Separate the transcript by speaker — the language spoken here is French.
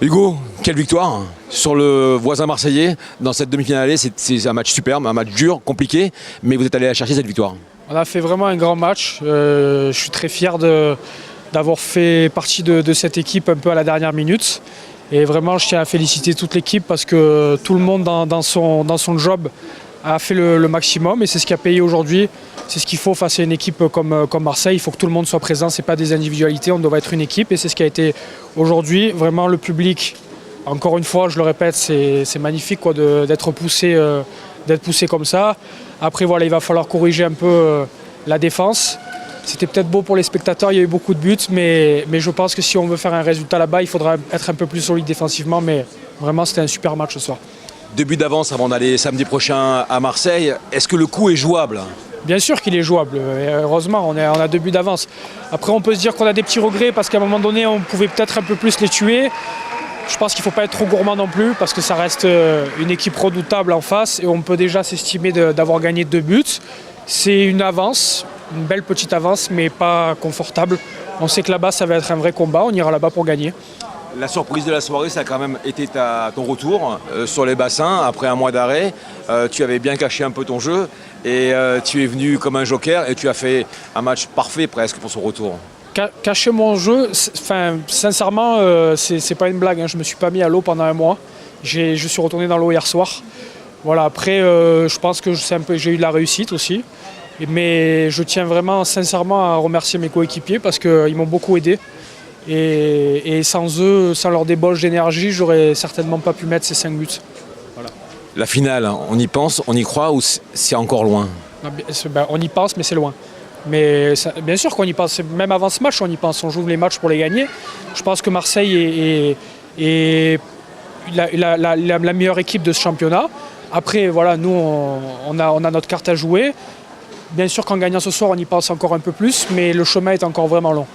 Speaker 1: Hugo, quelle victoire sur le voisin marseillais dans cette demi-finale allée. C'est un match superbe, un match dur, compliqué, mais vous êtes allé chercher cette victoire.
Speaker 2: On a fait vraiment un grand match. Je suis très fier d'avoir fait partie de cette équipe un peu à la dernière minute. Et vraiment, je tiens à féliciter toute l'équipe parce que tout le monde dans son job a fait le maximum et c'est ce qui a payé aujourd'hui. C'est ce qu'il faut face à une équipe comme Marseille. Il faut que tout le monde soit présent, ce n'est pas des individualités, on doit être une équipe et c'est ce qui a été aujourd'hui. Vraiment le public, encore une fois, je le répète, c'est magnifique quoi, d'être poussé comme ça. Après voilà, il va falloir corriger un peu la défense. C'était peut-être beau pour les spectateurs, il y a eu beaucoup de buts, mais je pense que si on veut faire un résultat là-bas, il faudra être un peu plus solide défensivement. Mais vraiment, c'était un super match ce soir.
Speaker 1: 2 buts d'avance avant d'aller samedi prochain à Marseille. Est-ce que le coup est jouable ?
Speaker 2: Bien sûr qu'il est jouable, et heureusement, on a 2 buts d'avance. Après, on peut se dire qu'on a des petits regrets parce qu'à un moment donné, on pouvait peut-être un peu plus les tuer. Je pense qu'il ne faut pas être trop gourmand non plus parce que ça reste une équipe redoutable en face et on peut déjà s'estimer d'avoir gagné 2 buts. C'est une avance, une belle petite avance, mais pas confortable. On sait que là-bas, ça va être un vrai combat, on ira là-bas pour gagner.
Speaker 1: La surprise de la soirée, ça a quand même été ton retour sur les bassins après un mois d'arrêt. Tu avais bien caché un peu ton jeu et tu es venu comme un joker et tu as fait un match parfait presque pour son retour.
Speaker 2: Cacher mon jeu, sincèrement, c'est pas une blague. Hein. Je me suis pas mis à l'eau pendant un mois. Je suis retourné dans l'eau hier soir. Voilà, après, je pense que j'ai eu de la réussite aussi. Mais je tiens vraiment sincèrement à remercier mes coéquipiers parce qu'ils m'ont beaucoup aidé. Et sans eux, sans leur débauche d'énergie, j'aurais certainement pas pu mettre ces 5 buts. Voilà.
Speaker 1: La finale, on y pense, on y croit ou c'est encore loin ?
Speaker 2: On y pense, mais c'est loin. Mais bien sûr qu'on y pense, même avant ce match, on y pense, on joue les matchs pour les gagner. Je pense que Marseille est la meilleure équipe de ce championnat. Après, voilà, nous, on a notre carte à jouer. Bien sûr qu'en gagnant ce soir, on y pense encore un peu plus, mais le chemin est encore vraiment long.